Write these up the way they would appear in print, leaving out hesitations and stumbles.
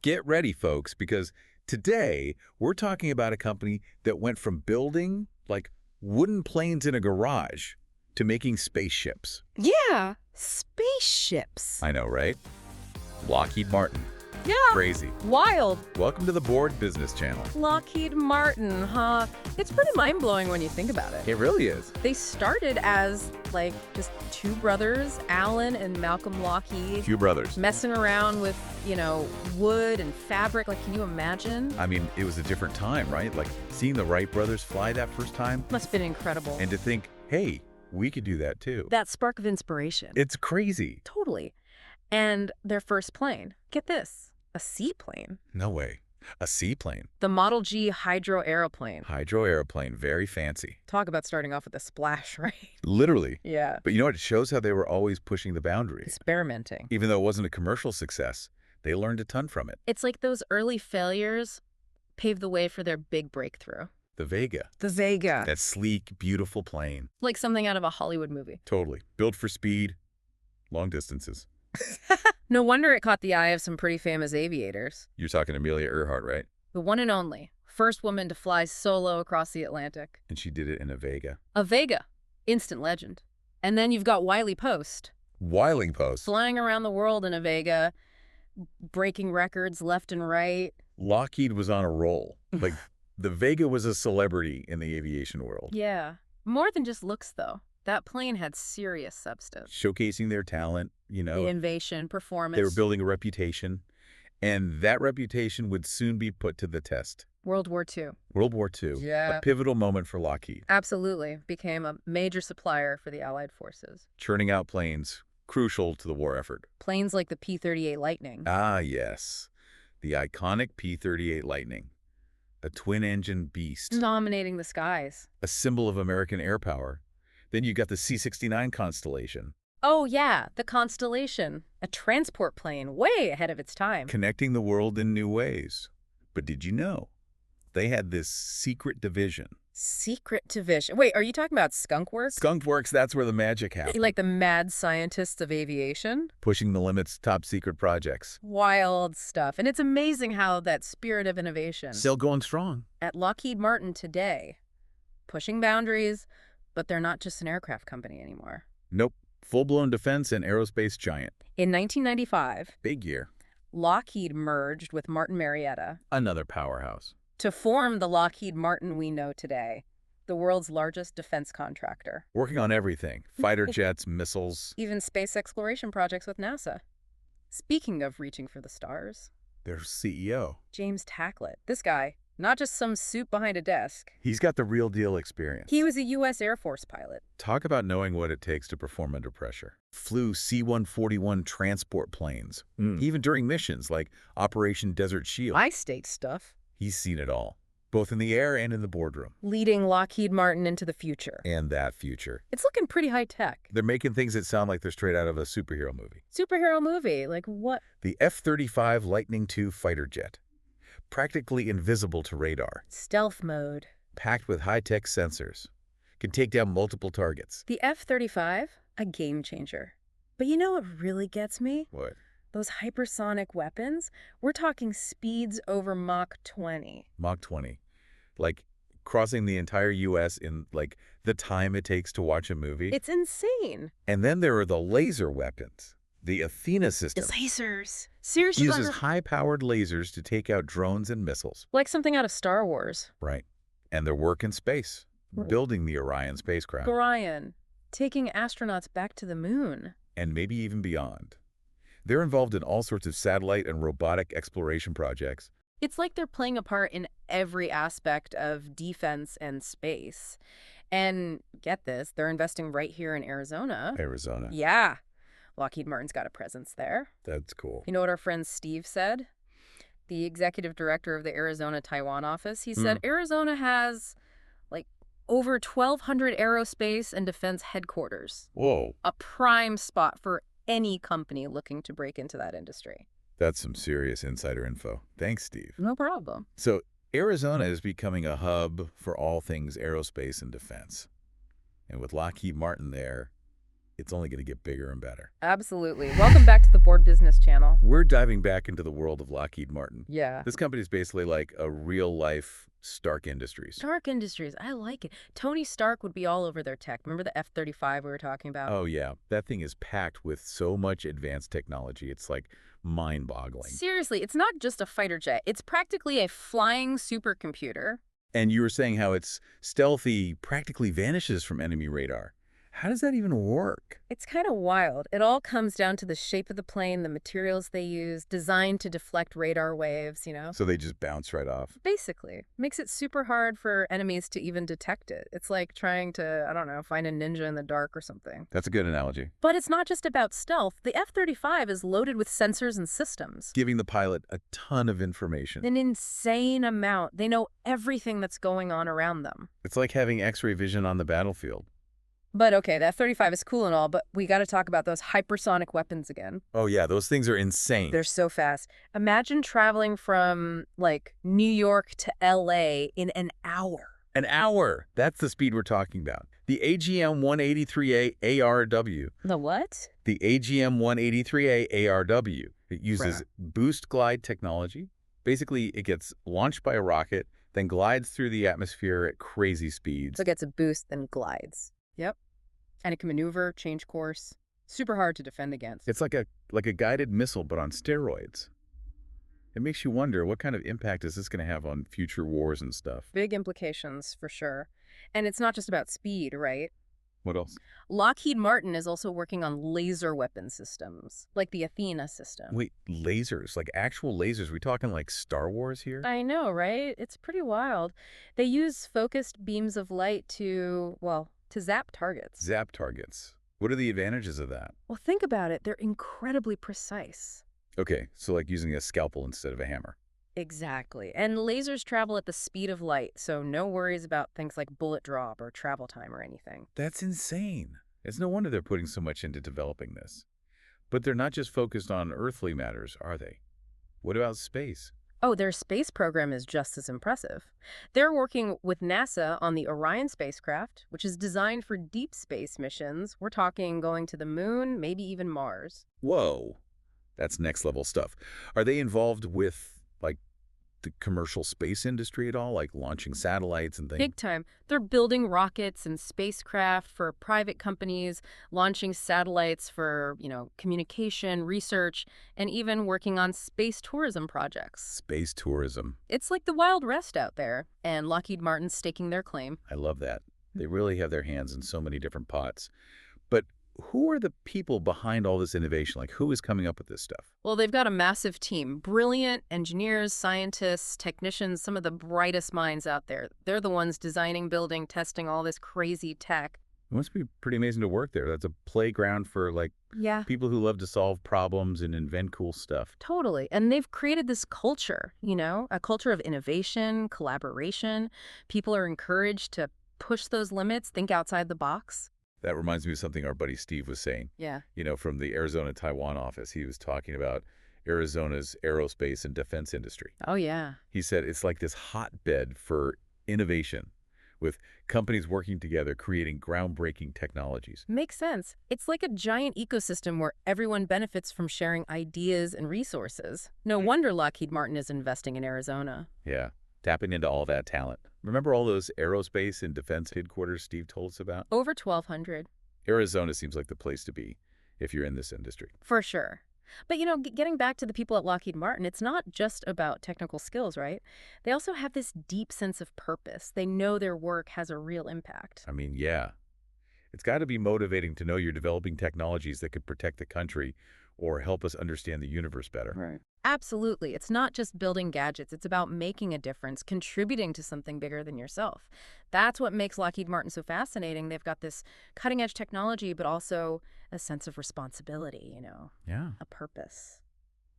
Get ready, folks, because today we're talking about a company that went from building, like, wooden planes in a garage to making spaceships. Yeah, spaceships. I know, right? Lockheed Martin. Yeah. Crazy. Wild. Welcome to the Board Business Channel. Lockheed Martin, huh? It's pretty mind-blowing when you think about it. It really is. They started as, like, just two brothers, Alan and Malcolm Lockheed. Few brothers. Messing around with, wood and fabric. Like, can you imagine? I mean, it was a different time, right? Like, seeing the Wright brothers fly that first time. Must have been incredible. And to think, hey, we could do that too. That spark of inspiration. It's crazy. Totally. And their first plane. Get this. A seaplane. No way. A seaplane. The Model G hydro aeroplane. Hydro airplane. Very fancy. Talk about starting off with a splash, right? Literally. Yeah. But you know what? It shows how they were always pushing the boundaries. Experimenting. Even though it wasn't a commercial success, they learned a ton from it. It's like those early failures paved the way for their big breakthrough. The Vega. The Vega. That sleek, beautiful plane. Like something out of a Hollywood movie. Totally. Built for speed, long distances. No wonder it caught the eye of some pretty famous aviators. You're talking Amelia Earhart, right? The one and only. First woman to fly solo across the Atlantic. And she did it in a Vega. A Vega. Instant legend. And then you've got Wiley Post. Wiley Post. Flying around the world in a Vega, breaking records left and right. Lockheed was on a roll. Like, the Vega was a celebrity in the aviation world. Yeah. More than just looks, though. That plane had serious substance. Showcasing their talent, The innovation, performance. They were building a reputation. And that reputation would soon be put to the test. World War II. World War II. Yeah. A pivotal moment for Lockheed. Absolutely. Became a major supplier for the Allied forces. Churning out planes, crucial to the war effort. Planes like the P-38 Lightning. Ah, yes. The iconic P-38 Lightning. A twin-engine beast. Dominating the skies. A symbol of American air power. Then you got the C-69 Constellation. Oh, yeah, the Constellation. A transport plane way ahead of its time. Connecting the world in new ways. But did you know? They had this secret division. Secret division. Wait, are you talking about Skunk Works? Skunk Works, that's where the magic happened. Like the mad scientists of aviation? Pushing the limits, top secret projects. Wild stuff. And it's amazing how that spirit of innovation. Still going strong. At Lockheed Martin today. Pushing boundaries, but they're not just an aircraft company anymore. Nope. Full-blown defense and aerospace giant. In 1995, big year, Lockheed merged with Martin Marietta. Another powerhouse. To form the Lockheed Martin we know today, the world's largest defense contractor. Working on everything. Fighter jets, missiles. Even space exploration projects with NASA. Speaking of reaching for the stars. Their CEO. James Tacklet. This guy. Not just some suit behind a desk. He's got the real deal experience. He was a U.S. Air Force pilot. Talk about knowing what it takes to perform under pressure. Flew C-141 transport planes. Even during missions like Operation Desert Shield. High-stakes stuff. He's seen it all, both in the air and in the boardroom. Leading Lockheed Martin into the future. And that future. It's looking pretty high-tech. They're making things that sound like they're straight out of a superhero movie. Superhero movie? Like what? The F-35 Lightning II fighter jet. Practically invisible to radar. Stealth mode. Packed with high-tech sensors. Can take down multiple targets. The F-35? A game changer. But you know what really gets me? What? Those hypersonic weapons? We're talking speeds over Mach 20. Mach 20. Like crossing the entire U.S. in, like, the time it takes to watch a movie. It's insane. And then there are the laser weapons. The Athena system. Lasers. Seriously? Uses high-powered lasers to take out drones and missiles. Like something out of Star Wars. Right. And their work in space. Building the Orion spacecraft. Orion. Taking astronauts back to the moon. And maybe even beyond. They're involved in all sorts of satellite and robotic exploration projects. It's like they're playing a part in every aspect of defense and space. And get this, they're investing right here in Arizona. Arizona. Yeah. Lockheed Martin's got a presence there. That's cool. You know what our friend Steve said? The executive director of the Arizona Taiwan office. He said Arizona has, like, over 1,200 aerospace and defense headquarters. Whoa. A prime spot for any company looking to break into that industry. That's some serious insider info. Thanks, Steve. No problem. So Arizona is becoming a hub for all things aerospace and defense. And with Lockheed Martin there, it's only going to get bigger and better. Absolutely. Welcome back to the Board Business Channel. We're diving back into the world of Lockheed Martin. Yeah. This company is basically like a real-life Stark Industries. Stark Industries. I like it. Tony Stark would be all over their tech. Remember the F-35 we were talking about? Oh, yeah. That thing is packed with so much advanced technology. It's like mind-boggling. Seriously, it's not just a fighter jet. It's practically a flying supercomputer. And you were saying how it's stealthy, practically vanishes from enemy radar. How does that even work? It's kind of wild. It all comes down to the shape of the plane, the materials they use, designed to deflect radar waves, you know? So they just bounce right off? Basically. Makes it super hard for enemies to even detect it. It's like trying to, I don't know, find a ninja in the dark or something. That's a good analogy. But it's not just about stealth. The F-35 is loaded with sensors and systems. Giving the pilot a ton of information. An insane amount. They know everything that's going on around them. It's like having X-ray vision on the battlefield. But okay, the F-35 is cool and all, but we got to talk about those hypersonic weapons again. Oh yeah, those things are insane. They're so fast. Imagine traveling from, like, New York to LA in an hour. An hour! That's the speed we're talking about. The AGM-183A ARW. The what? The AGM-183A ARW. It uses boost glide technology. Basically, it gets launched by a rocket, then glides through the atmosphere at crazy speeds. So it gets a boost, then glides. Yep. And it can maneuver, change course. Super hard to defend against. It's like a guided missile, but on steroids. It makes you wonder, what kind of impact is this going to have on future wars and stuff? Big implications, for sure. And it's not just about speed, right? What else? Lockheed Martin is also working on laser weapon systems, like the Athena system. Wait, lasers? Like actual lasers? We talking like Star Wars here? I know, right? It's pretty wild. They use focused beams of light to, well, to zap targets. Zap targets. What are the advantages of that? Well, think about it. They're incredibly precise. Okay, so like using a scalpel instead of a hammer. Exactly. And lasers travel at the speed of light, so no worries about things like bullet drop or travel time or anything. That's insane. It's no wonder they're putting so much into developing this. But they're not just focused on earthly matters, are they? What about space? Oh, their space program is just as impressive. They're working with NASA on the Orion spacecraft, which is designed for deep space missions. We're talking going to the moon, maybe even Mars. Whoa. That's next level stuff. Are they involved with, like, the commercial space industry at all? Like launching satellites and things? Big time. They're building rockets and spacecraft for private companies, launching satellites for, communication, research, and even working on space tourism projects. Space tourism. It's like the Wild West out there, and Lockheed Martin's staking their claim. I love that. They really have their hands in so many different pots. But who are the people behind all this innovation? Like, who is coming up with this stuff? Well, they've got a massive team. Brilliant engineers, scientists, technicians, some of the brightest minds out there. They're the ones designing, building, testing all this crazy tech. It must be pretty amazing to work there. That's a playground for, like, people who love to solve problems and invent cool stuff. Totally. And they've created this culture, a culture of innovation, collaboration. People are encouraged to push those limits, think outside the box. That reminds me of something our buddy Steve was saying. Yeah. From the Arizona-Taiwan office. He was talking about Arizona's aerospace and defense industry. Oh, yeah. He said it's like this hotbed for innovation, with companies working together, creating groundbreaking technologies. Makes sense. It's like a giant ecosystem where everyone benefits from sharing ideas and resources. No wonder Lockheed Martin is investing in Arizona. Yeah, tapping into all that talent. Remember all those aerospace and defense headquarters Steve told us about? Over 1,200. Arizona seems like the place to be if you're in this industry. For sure. But, getting back to the people at Lockheed Martin, it's not just about technical skills, right? They also have this deep sense of purpose. They know their work has a real impact. I mean, yeah. It's got to be motivating to know you're developing technologies that could protect the country or help us understand the universe better. Right. Absolutely. It's not just building gadgets. It's about making a difference, contributing to something bigger than yourself. That's what makes Lockheed Martin so fascinating. They've got this cutting-edge technology, but also a sense of responsibility, Yeah. a purpose.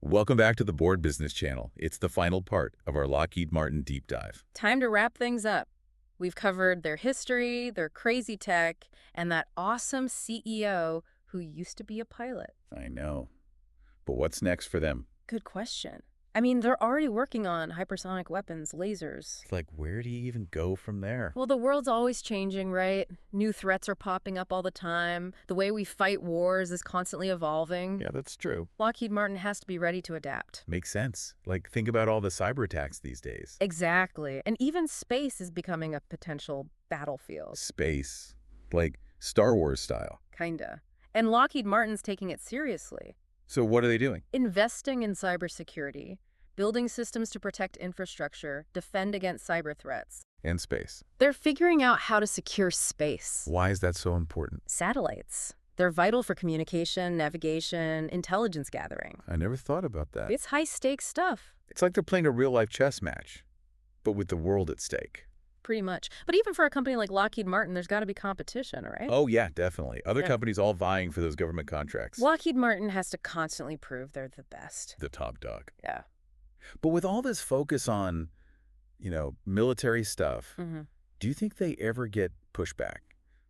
Welcome back to the Board Business Channel. It's the final part of our Lockheed Martin deep dive. Time to wrap things up. We've covered their history, their crazy tech, and that awesome CEO who used to be a pilot. I know. But what's next for them? Good question. I mean, they're already working on hypersonic weapons, lasers. Like, where do you even go from there? Well, the world's always changing, right? New threats are popping up all the time. The way we fight wars is constantly evolving. Yeah, that's true. Lockheed Martin has to be ready to adapt. Makes sense. Like, think about all the cyber attacks these days. Exactly. And even space is becoming a potential battlefield. Space. Like, Star Wars style. Kinda. And Lockheed Martin's taking it seriously. So what are they doing? Investing in cybersecurity, building systems to protect infrastructure, defend against cyber threats. And space. They're figuring out how to secure space. Why is that so important? Satellites. They're vital for communication, navigation, intelligence gathering. I never thought about that. It's high-stakes stuff. It's like they're playing a real-life chess match, but with the world at stake. Pretty much. But even for a company like Lockheed Martin, there's got to be competition, right? Oh, yeah, definitely. Other companies all vying for those government contracts. Lockheed Martin has to constantly prove they're the best. The top dog. Yeah. But with all this focus on, military stuff, do you think they ever get pushback?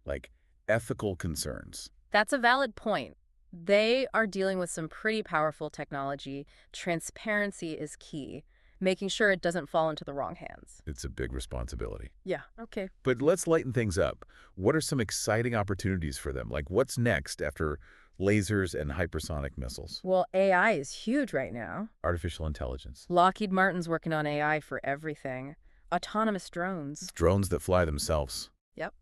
Like ethical concerns? That's a valid point. They are dealing with some pretty powerful technology. Transparency is key. Making sure it doesn't fall into the wrong hands. It's a big responsibility. Yeah, okay. But let's lighten things up. What are some exciting opportunities for them? Like, what's next after lasers and hypersonic missiles? Well, AI is huge right now. Artificial intelligence. Lockheed Martin's working on AI for everything. Autonomous drones. Drones that fly themselves. Yep.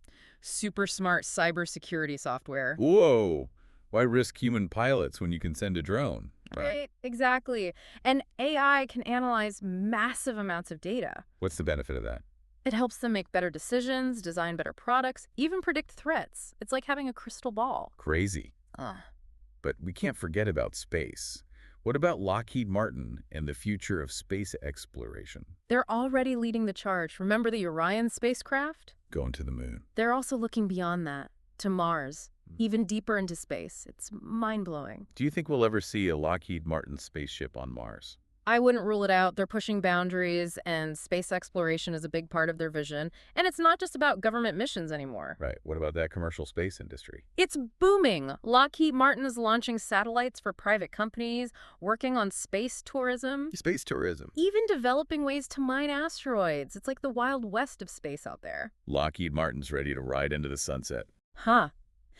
Super smart cybersecurity software. Whoa! Why risk human pilots when you can send a drone? Right, exactly. And AI can analyze massive amounts of data. What's the benefit of that? It helps them make better decisions, design better products, even predict threats. It's like having a crystal ball. Crazy. But we can't forget about space. What about Lockheed Martin and the future of space exploration? They're already leading the charge. Remember the Orion spacecraft? Going to the moon. They're also looking beyond that, to Mars. Even deeper into space. It's mind-blowing. Do you think we'll ever see a Lockheed Martin spaceship on Mars? I wouldn't rule it out. They're pushing boundaries, and space exploration is a big part of their vision. And it's not just about government missions anymore. Right. What about that commercial space industry? It's booming. Lockheed Martin is launching satellites for private companies, working on space tourism. Space tourism. Even developing ways to mine asteroids. It's like the Wild West of space out there. Lockheed Martin's ready to ride into the sunset. Huh.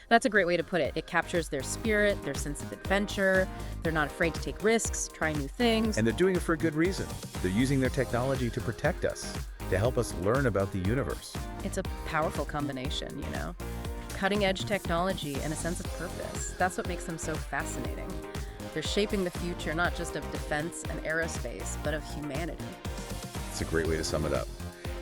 That's a great way to put it. It captures their spirit, their sense of adventure. They're not afraid to take risks, try new things. And they're doing it for a good reason. They're using their technology to protect us, to help us learn about the universe. It's a powerful combination, Cutting-edge technology and a sense of purpose. That's what makes them so fascinating. They're shaping the future not just of defense and aerospace, but of humanity. It's a great way to sum it up.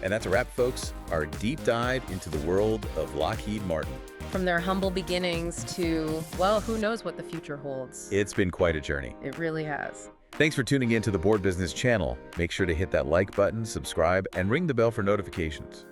And that's a wrap, folks. Our deep dive into the world of Lockheed Martin. From their humble beginnings to, well, who knows what the future holds. It's been quite a journey. It really has. Thanks for tuning in to the Board Business channel. Make sure to hit that like button, subscribe, and ring the bell for notifications.